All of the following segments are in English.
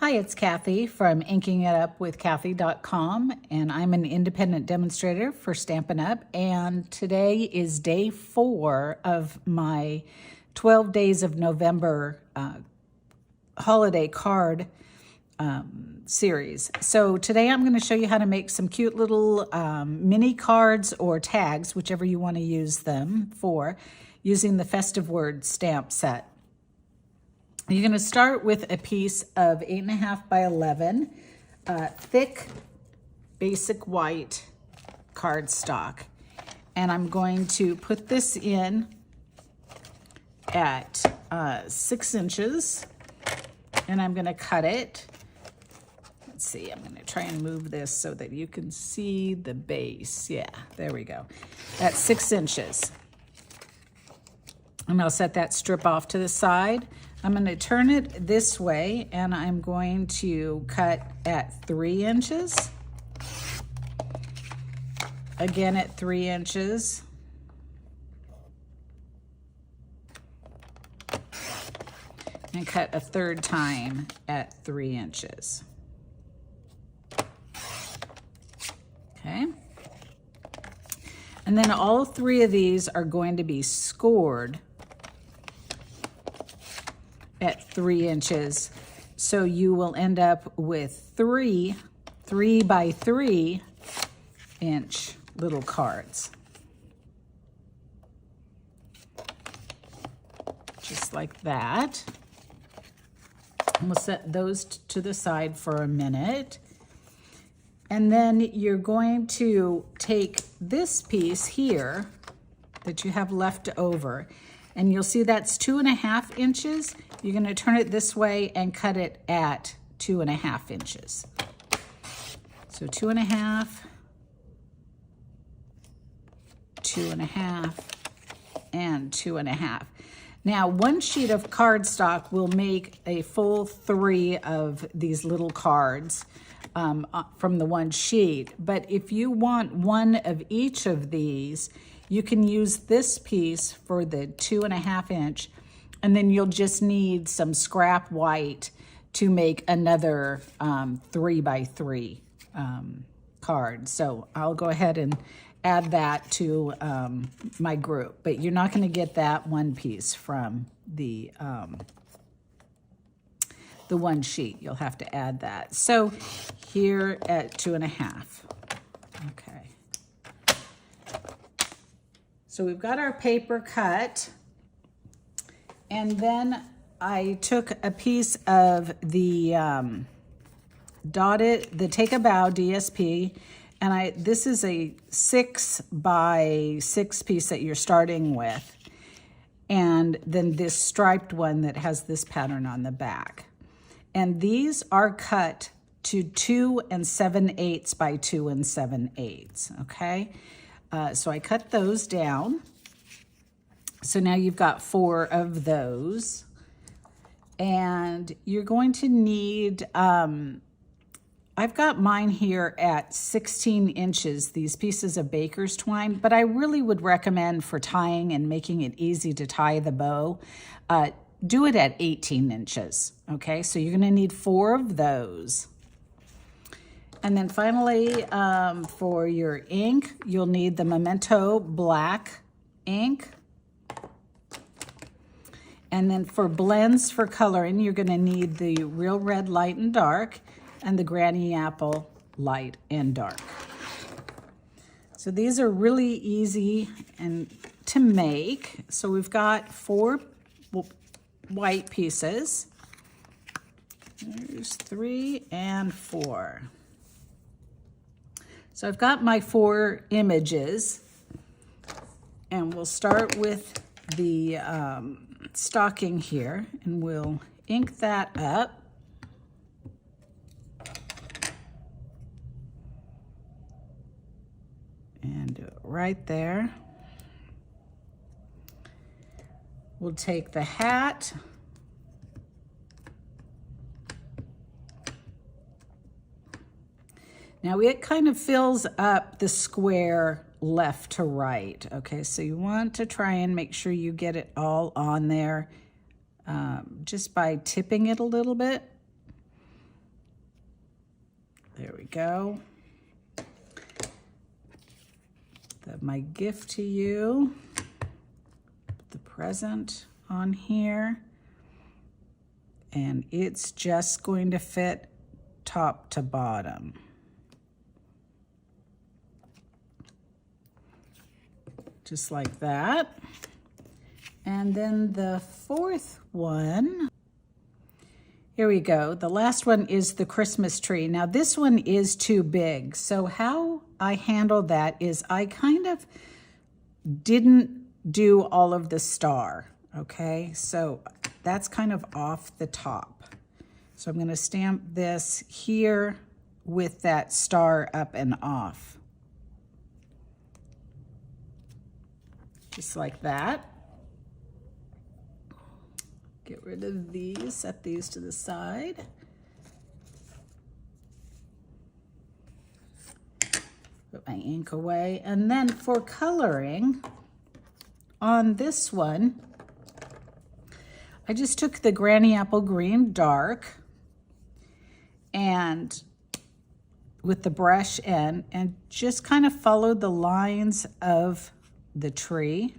Hi, it's Cathy from inkingitupwithcathy.com, and I'm an independent demonstrator for Stampin' Up. And today is day 4 of my 12 Days of November holiday card series. So today I'm going to show you how to make some cute little mini cards or tags, whichever you want to use them for, using the Festive Word stamp set. You're going to start with a piece of 8.5 by 11 thick basic white cardstock, and I'm going to put this in at 6 inches, and I'm going to cut it. Let's see, I'm going to try and move this so that you can see the base. Yeah, there we go. At 6 inches. And I'll set that strip off to the side. I'm going to turn it this way, and I'm going to cut at 3 inches. Again at 3 inches. And cut a third time at 3 inches. Okay. And then all 3 of these are going to be scored at 3 inches. So you will end up with 3 by 3 inch little cards. Just like that. And we'll set those to the side for a minute. And then you're going to take this piece here that you have left over, and you'll see that's 2.5 inches. You're going to turn it this way and cut it at 2.5 inches. So 2.5, 2.5, and 2.5. Now, 1 sheet of cardstock will make a full 3 of these little cards from the 1 sheet. But if you want 1 of each of these, you can use this piece for the 2.5 inch, and then you'll just need some scrap white to make another 3 by 3 card. So I'll go ahead and add that to my group, but you're not going to get that 1 piece from the 1 sheet. You'll have to add that. So here at 2.5. Okay. So we've got our paper cut, and then I took a piece of the Take a Bow DSP, and this is a 6 by 6 piece that you're starting with, and then this striped one that has this pattern on the back. And these are cut to 2 7/8 by 2 7/8, okay? So I cut those down. So now you've got 4 of those. And you're going to need, I've got mine here at 16 inches, these pieces of baker's twine, but I really would recommend for tying and making it easy to tie the bow, do it at 18 inches, okay? So you're gonna need 4 of those. And then finally, for your ink, you'll need the Memento black ink. And then for blends for coloring, you're gonna need the Real Red Light and Dark and the Granny Apple Light and Dark. So these are really easy and to make. So we've got 4 white pieces. There's 3 and 4. So I've got my 4 images, and we'll start with the stocking here, and we'll ink that up. And do it right there. We'll take the hat. Now it kind of fills up the square left to right. Okay, so you want to try and make sure you get it all on there just by tipping it a little bit. There we go. My gift to you. Put the present on here. And it's just going to fit top to bottom. Just like that. And then the fourth one, here we go. The last one is the Christmas tree. Now this one is too big. So how I handled that is I kind of didn't do all of the star, okay? So that's kind of off the top. So I'm gonna stamp this here with that star up and off. Just like that. Get rid of these, set these to the side. Put my ink away. And then for coloring, on this one, I just took the Granny Apple Green Dark and with the brush end and just kind of followed the lines of the tree.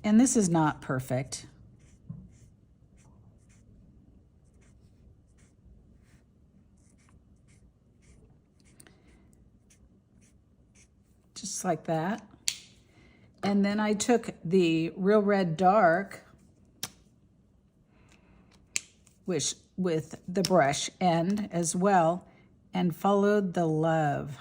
And this is not perfect. Just like that. And then I took the Real Red Dark, which with the brush end as well, and followed the love.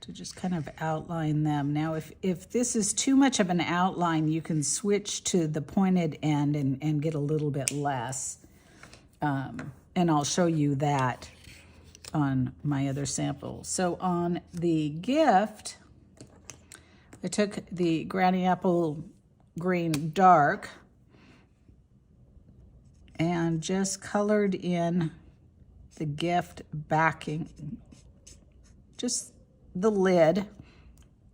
To just kind of outline them. Now, if this is too much of an outline, you can switch to the pointed end and get a little bit less. And I'll show you that on my other sample. So on the gift, I took the Granny Apple Green Dark and just colored in the gift backing, just the lid,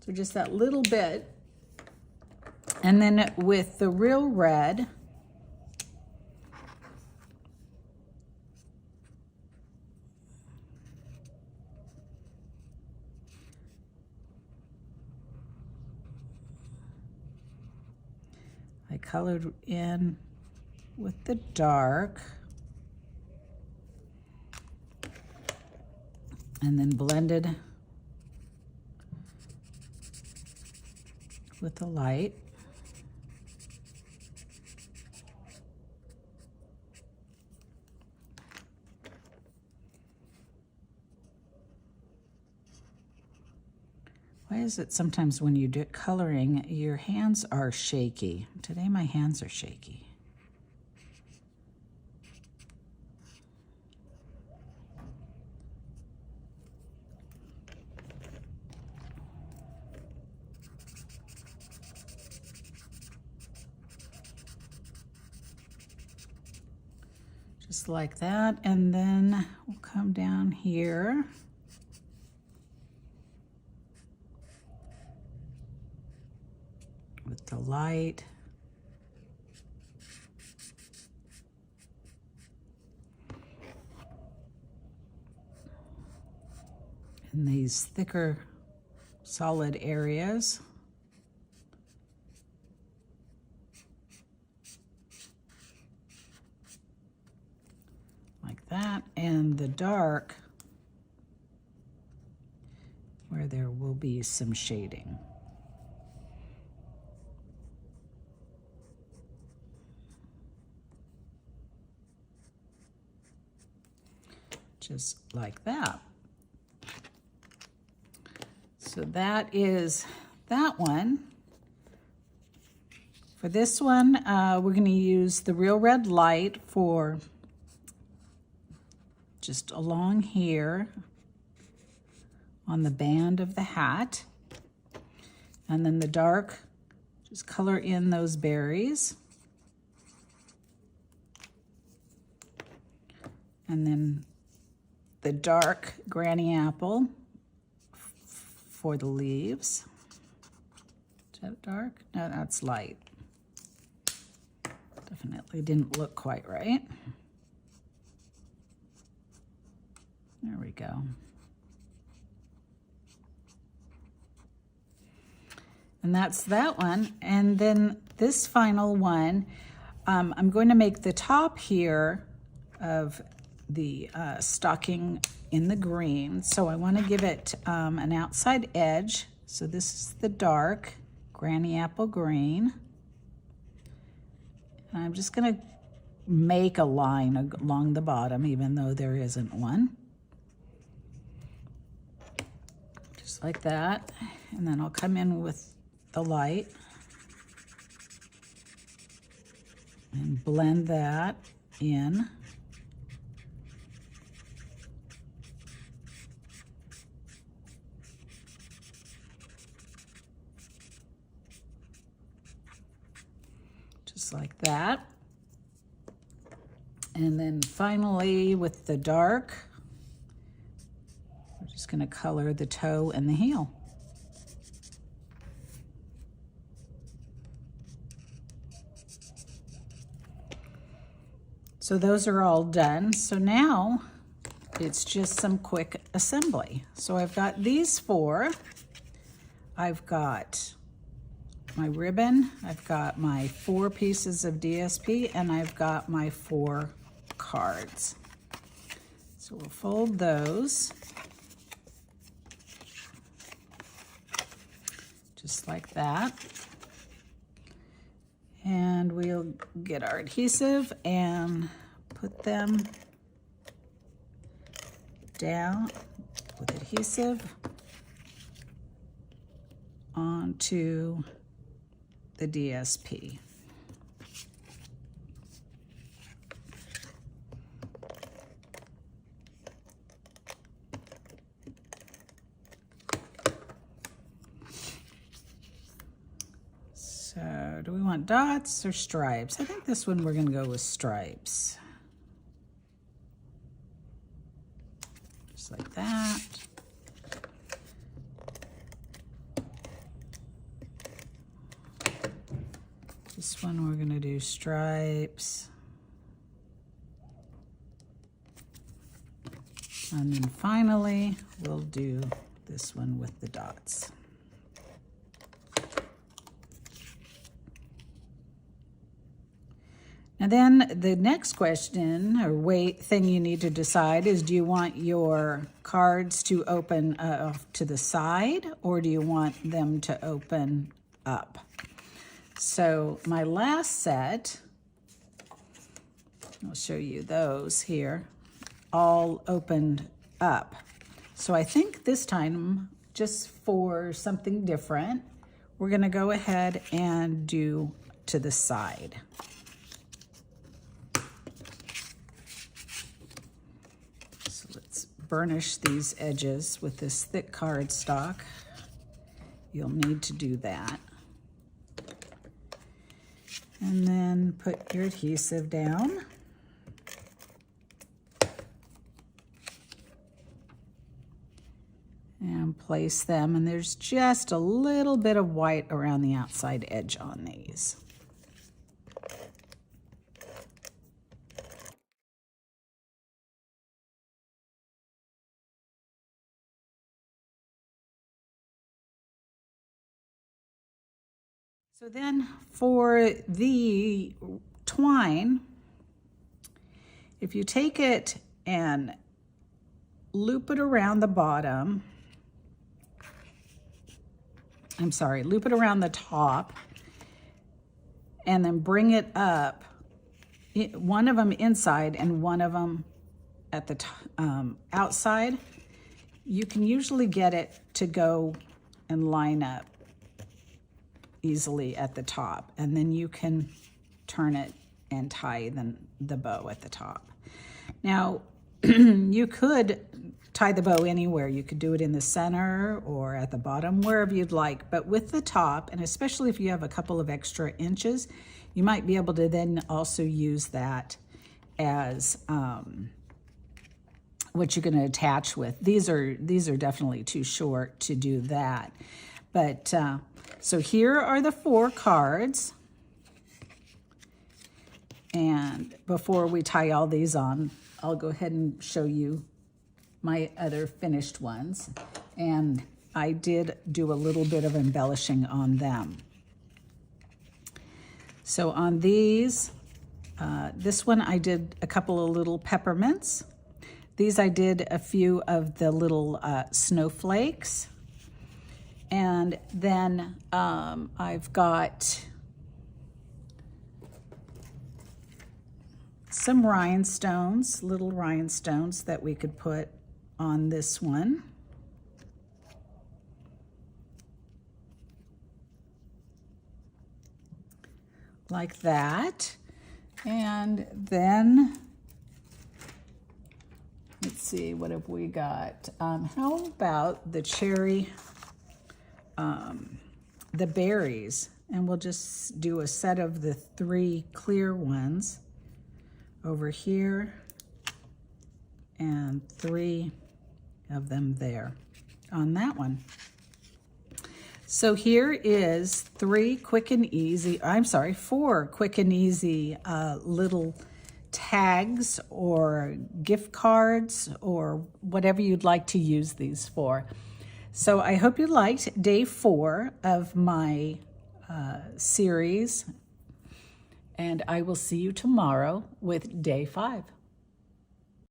so just that little bit. And then with the Real Red, I colored in with the dark and then blended with the light. Why is it sometimes when you do coloring, your hands are shaky? Today my hands are shaky. Just like that, and then we'll come down here. With the light. In these thicker, solid areas. That, and the dark where there will be some shading. Just like that. So that is that one. For this one, we're going to use the Real Red Light for just along here on the band of the hat. And then the dark, just color in those berries. And then the dark granny apple for the leaves. Is that dark? No, that's light. Definitely didn't look quite right. There we go. And that's that one. And then this final one, I'm going to make the top here of the stocking in the green. So I want to give it an outside edge. So this is the dark granny apple green. And I'm just going to make a line along the bottom, even though there isn't one. Just like that. And then I'll come in with the light and blend that in. Just like that. And then finally with the dark, we're just going to color the toe and the heel. So those are all done. So now it's just some quick assembly. So I've got these four. I've got my ribbon, I've got my 4 pieces of DSP, and I've got my 4 cards. So we'll fold those just like that. And we'll get our adhesive and put them down with adhesive onto the DSP. So do we want dots or stripes? I think this one we're going to go with stripes. Just like that. This one we're going to do stripes. And then finally, we'll do this one with the dots. And then the next question or thing you need to decide is, do you want your cards to open to the side, or do you want them to open up? So my last set, I'll show you those here, all opened up. So I think this time, just for something different, we're going to go ahead and do to the side. So let's burnish these edges with this thick cardstock. You'll need to do that. And then put your adhesive down. And place them, and there's just a little bit of white around the outside edge on these. So then for the twine, if you take it and loop it around the bottom, loop it around the top, and then bring it up, one of them inside and one of them at the outside, you can usually get it to go and line up easily at the top, and then you can turn it and tie the bow at the top. Now, You could tie the bow anywhere. You could do it in the center or at the bottom, wherever you'd like. But with the top, and especially if you have a couple of extra inches, you might be able to then also use that as what you're going to attach with. These are definitely too short to do that. But so here are the 4 cards. And before we tie all these on, I'll go ahead and show you my other finished ones. And I did do a little bit of embellishing on them. So on these, this one I did a couple of little peppermints. These I did a few of the little snowflakes. And then I've got some rhinestones, little rhinestones that we could put on this one. Like that. And then, let's see, what have we got? How about the cherry, the berries? And we'll just do a set of the 3 clear ones over here and 3 of them there on that one. So here is 4 quick and easy little tags or gift cards or whatever you'd like to use these for. So I hope you liked day 4 of my series, and I will see you tomorrow with day 5.